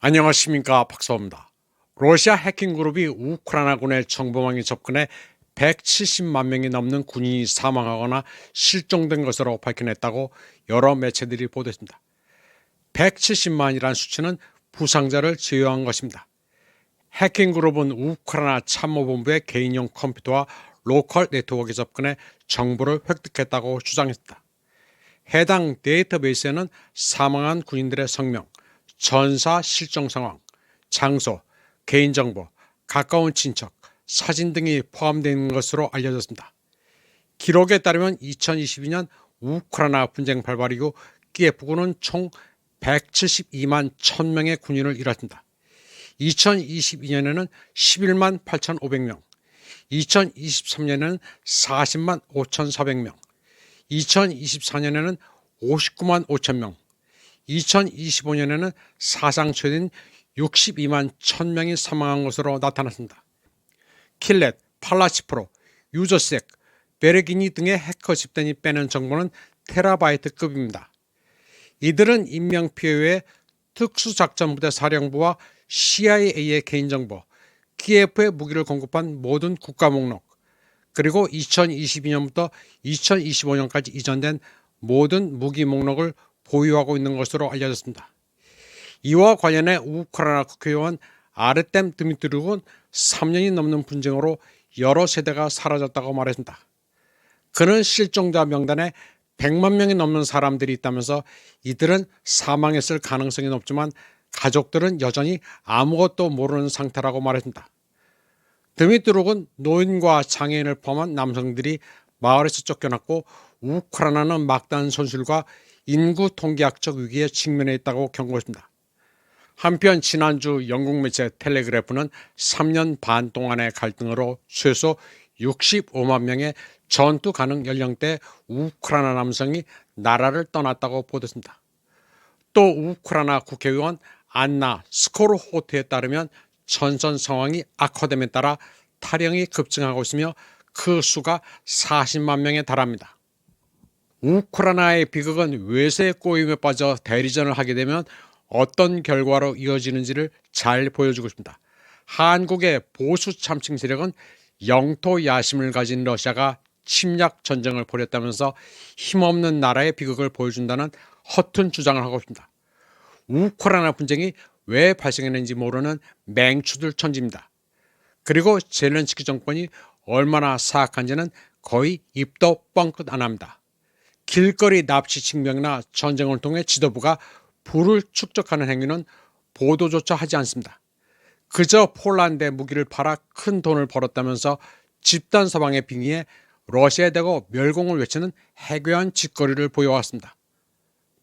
안녕하십니까, 박사입니다. 러시아 해킹 그룹이 우크라이나군의 정보망에 접근해 170만 명이 넘는 군인이 사망하거나 실종된 것으로 밝혀냈다고 여러 매체들이 보도했습니다. 170만이라는 수치는 부상자를 제외한 것입니다. 해킹 그룹은 우크라이나 참모본부의 개인용 컴퓨터와 로컬 네트워크에 접근해 정보를 획득했다고 주장했습니다. 해당 데이터베이스에는 사망한 군인들의 성명, 전사 실종 상황, 장소, 개인정보, 가까운 친척, 사진 등이 포함되어 있는 것으로 알려졌습니다. 기록에 따르면 2022년 우크라이나 분쟁 발발 이후 키예프군은 총 172만 1000명의 군인을 잃었습니다. 2022년에는 11만 8,500명, 2023년에는 40만 5,400명, 2024년에는 59만 5천명, 2025년에는 사상 최대인 62만 1000명이 사망한 것으로 나타났습니다. 킬렛, 팔라치프로, 유저색, 베르기니 등의 해커 집단이 빼낸 정보는 테라바이트급입니다. 이들은 인명피해 외에 특수작전부대 사령부와 CIA의 개인정보, 키예프의 무기를 공급한 모든 국가 목록, 그리고 2022년부터 2025년까지 이전된 모든 무기 목록을 보유하고 있는 것으로 알려졌습니다. 이와 관련해 우크라이나 국회의원 아르템 드미트리uk은 3년이 넘는 분쟁으로 여러 세대가 사라졌다고 말했습니다. 그는 실종자 명단에 100만 명이 넘는 사람들이 있다면서 이들은 사망했을 가능성이 높지만 가족들은 여전히 아무것도 모르는 상태라고 말했습니다. 드미트리uk은 노인과 장애인을 포함한 남성들이 마을에서 쫓겨났고 우크라이나는 막다른 손실과 인구 통계학적 위기에 직면해 있다고 경고했습니다. 한편 지난주 영국 매체 텔레그래프는 3년 반 동안의 갈등으로 최소 65만 명의 전투 가능 연령대 우크라이나 남성이 나라를 떠났다고 보도했습니다. 또 우크라이나 국회의원 안나 스코르호트에 따르면 전선 상황이 악화됨에 따라 탈영이 급증하고 있으며 그 수가 40만 명에 달합니다. 우크라이나의 비극은 외세의 꼬임에 빠져 대리전을 하게 되면 어떤 결과로 이어지는지를 잘 보여주고 있습니다. 한국의 보수 참칭 세력은 영토 야심을 가진 러시아가 침략 전쟁을 벌였다면서 힘없는 나라의 비극을 보여준다는 허튼 주장을 하고 있습니다. 우크라이나 분쟁이 왜 발생했는지 모르는 맹추들 천지입니다. 그리고 젤렌스키 정권이 얼마나 사악한지는 거의 입도 뻥끗 안 합니다. 길거리 납치 징병이나 전쟁을 통해 지도부가 부를 축적하는 행위는 보도조차 하지 않습니다. 그저 폴란드에 무기를 팔아 큰 돈을 벌었다면서 집단 서방의 빙의에 러시아에 대고 멸공을 외치는 해괴한 짓거리를 보여왔습니다.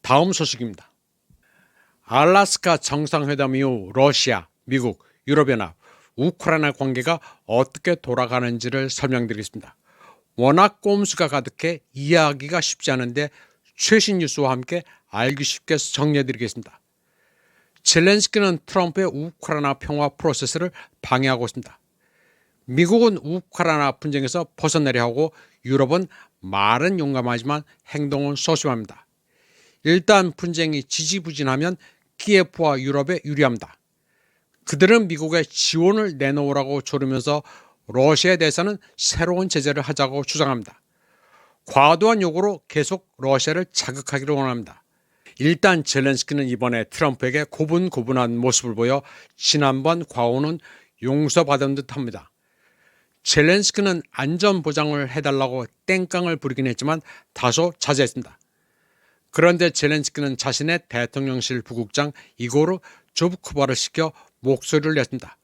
다음 소식입니다. 알래스카 정상회담 이후 러시아, 미국, 유럽연합, 우크라이나 관계가 어떻게 돌아가는지를 설명드리겠습니다. 워낙 꼼수가 가득해 이해하기가 쉽지 않은데 최신 뉴스와 함께 알기 쉽게 정리해드리겠습니다. 젤렌스키는 트럼프의 우크라이나 평화 프로세스를 방해하고 있습니다. 미국은 우크라이나 분쟁에서 벗어내려 하고 유럽은 말은 용감하지만 행동은 소심합니다. 일단 분쟁이 지지부진하면 키예프와 유럽에 유리합니다. 그들은 미국에 지원을 내놓으라고 조르면서 러시아에 대해서는 새로운 제재를 하자고 주장합니다. 과도한 요구로 계속 러시아를 자극하기를 원합니다. 일단 젤렌스키는 이번에 트럼프에게 고분고분한 모습을 보여 지난번 과오는 용서받은 듯합니다. 젤렌스키는 안전보장을 해달라고 땡깡을 부리긴 했지만 다소 자제했습니다. 그런데 젤렌스키는 자신의 대통령실 부국장 이고르 조브크바를 시켜 목소리를 냈습니다.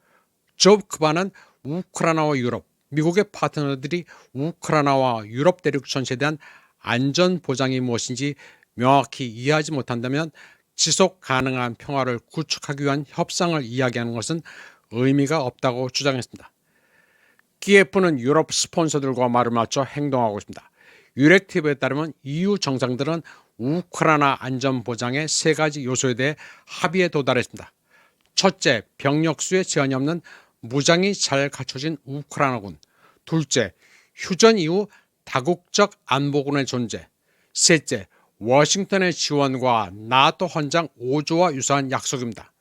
조브크바는 우크라이나와 유럽, 미국의 파트너들이 우크라이나와 유럽 대륙 전체에 대한 안전보장이 무엇인지 명확히 이해하지 못한다면 지속 가능한 평화를 구축하기 위한 협상을 이야기하는 것은 의미가 없다고 주장했습니다. 키예프는 유럽 스폰서들과 말을 맞춰 행동하고 있습니다. 유렉티브에 따르면 EU 정상들은 우크라이나 안전보장의 세 가지 요소에 대해 합의에 도달했습니다. 첫째, 병력수에 제한이 없는 무장이 잘 갖춰진 우크라이나군. 둘째, 휴전 이후 다국적 안보군의 존재. 셋째, 워싱턴의 지원과 나토 헌장 5조와 유사한 약속입니다.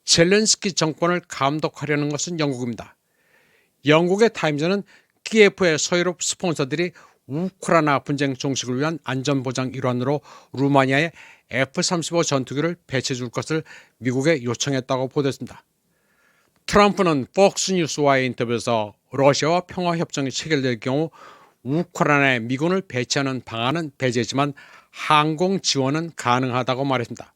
젤렌스키 정권을 감독하려는 것은 영국입니다. 영국의 타임즈는 키예프의 서유럽 스폰서들이 우크라이나 분쟁 종식을 위한 안전보장 일환으로 루마니아에 F-35 전투기를 배치해 줄 것을 미국에 요청했다고 보도했습니다. 트럼프는 폭스뉴스와의 인터뷰에서 러시아와 평화협정이 체결될 경우 우크라이나에 미군을 배치하는 방안은 배제지만 항공 지원은 가능하다고 말했습니다.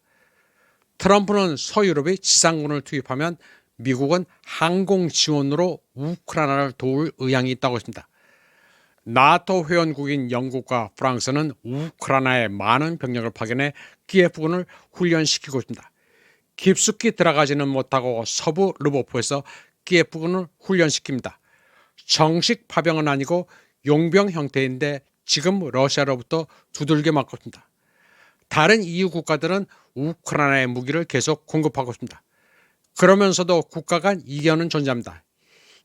트럼프는 서유럽이 지상군을 투입하면 미국은 항공 지원으로 우크라이나를 도울 의향이 있다고 했습니다. 나토 회원국인 영국과 프랑스는 우크라이나에 많은 병력을 파견해 키예프군을 훈련시키고 있습니다. 깊숙이 들어가지는 못하고 서부 르보프에서 키예프군을 훈련시킵니다. 정식 파병은 아니고 용병 형태인데 지금 러시아로부터 두들겨 맞고 있습니다. 다른 EU 국가들은 우크라이나의 무기를 계속 공급하고 있습니다. 그러면서도 국가 간 이견은 존재합니다.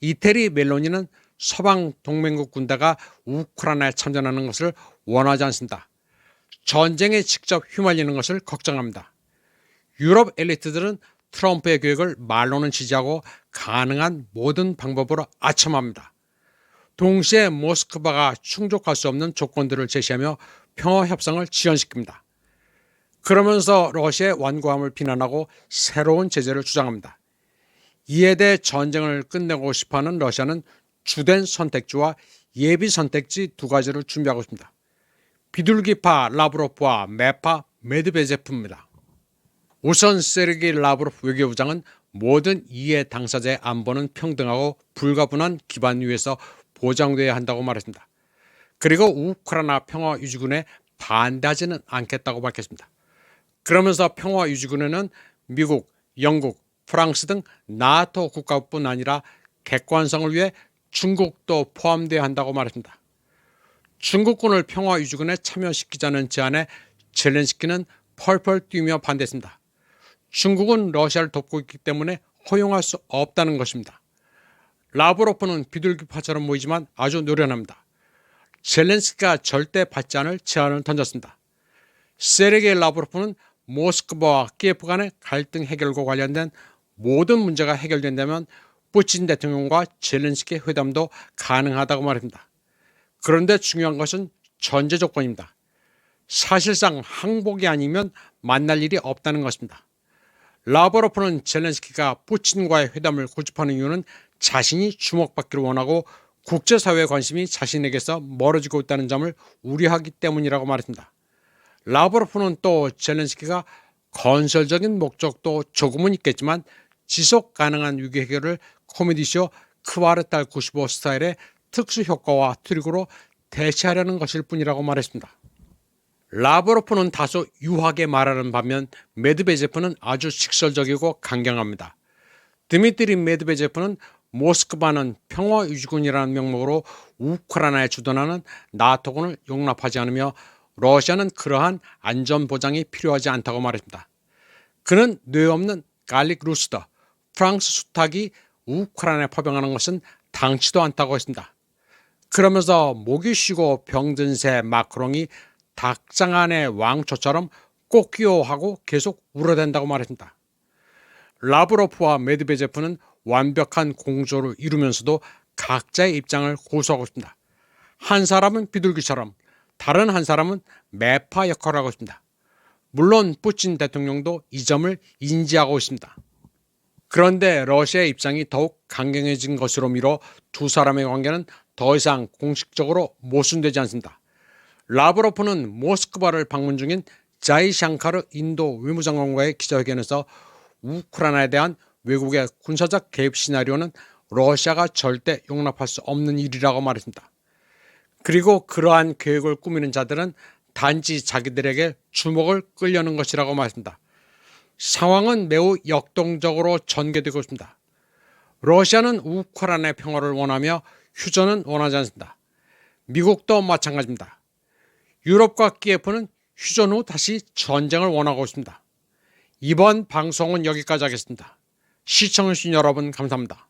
이태리 멜로니는 서방 동맹국 군대가 우크라이나에 참전하는 것을 원하지 않습니다. 전쟁에 직접 휘말리는 것을 걱정합니다. 유럽 엘리트들은 트럼프의 계획을 말로는 지지하고 가능한 모든 방법으로 아첨합니다. 동시에 모스크바가 충족할 수 없는 조건들을 제시하며 평화협상을 지연시킵니다. 그러면서 러시아의 완고함을 비난하고 새로운 제재를 주장합니다. 이에 대해 전쟁을 끝내고 싶어하는 러시아는 주된 선택지와 예비 선택지 두 가지를 준비하고 있습니다. 비둘기파 라브로프와 매파 메드베제프입니다. 우선 세르게이 라브로프 외교부장은 모든 이해 당사자의 안보는 평등하고 불가분한 기반 위에서 보장돼야 한다고 말했습니다. 그리고 우크라이나 평화유지군에 반대하지는 않겠다고 밝혔습니다. 그러면서 평화유지군에는 미국, 영국, 프랑스 등 나토 국가뿐 아니라 객관성을 위해 중국도 포함돼야 한다고 말했습니다. 중국군을 평화유지군에 참여시키자는 제안에 젤렌스키는 펄펄 뛰며 반대했습니다. 중국은 러시아를 돕고 있기 때문에 허용할 수 없다는 것입니다. 라브로프는 비둘기파처럼 보이지만 아주 노련합니다. 젤렌스키가 절대 받지 않을 제안을 던졌습니다. 세르게이 라브로프는 모스크바와 키예프 간의 갈등 해결과 관련된 모든 문제가 해결된다면 푸틴 대통령과 젤렌스키 회담도 가능하다고 말합니다. 그런데 중요한 것은 전제 조건입니다. 사실상 항복이 아니면 만날 일이 없다는 것입니다. 라브로프는 젤렌스키가 푸틴과의 회담을 고집하는 이유는 자신이 주목받기를 원하고 국제사회의 관심이 자신에게서 멀어지고 있다는 점을 우려하기 때문이라고 말했습니다. 라브로프는 또 젤렌스키가 건설적인 목적도 조금은 있겠지만 지속 가능한 위기 해결을 코미디쇼 크바르탈 95 스타일의 특수 효과와 트릭으로 대체하려는 것일 뿐이라고 말했습니다. 라브로프는 다소 유하게 말하는 반면 메드베제프는 아주 직설적이고 강경합니다. 드미트리 메드베제프는 모스크바는 평화유지군이라는 명목으로 우크라이나에 주둔하는 나토군을 용납하지 않으며 러시아는 그러한 안전보장이 필요하지 않다고 말했습니다. 그는 뇌 없는 갈릭 루스터, 프랑스 수탁이 우크라이나에 파병하는 것은 당치도 않다고 했습니다. 그러면서 목이 쉬고 병든 새 마크롱이 닭장 안의 왕초처럼 꼬끼요하고 계속 울어댄다고 말했습니다. 라브로프와 메드베제프는 완벽한 공조를 이루면서도 각자의 입장을 고수하고 있습니다. 한 사람은 비둘기처럼 다른 한 사람은 매파 역할을 하고 있습니다. 물론 푸틴 대통령도 이 점을 인지하고 있습니다. 그런데 러시아의 입장이 더욱 강경해진 것으로 미뤄 두 사람의 관계는 더 이상 공식적으로 모순되지 않습니다. 라브로프는 모스크바를 방문 중인 자이샹카르 인도 외무장관과의 기자회견에서 우크라이나에 대한 외국의 군사적 개입 시나리오는 러시아가 절대 용납할 수 없는 일이라고 말했습니다. 그리고 그러한 계획을 꾸미는 자들은 단지 자기들에게 주목을 끌려는 것이라고 말했습니다. 상황은 매우 역동적으로 전개되고 있습니다. 러시아는 우크라이나의 평화를 원하며 휴전은 원하지 않습니다. 미국도 마찬가지입니다. 유럽과 키예프는 휴전 후 다시 전쟁을 원하고 있습니다. 이번 방송은 여기까지 하겠습니다. 시청해주신 여러분 감사합니다.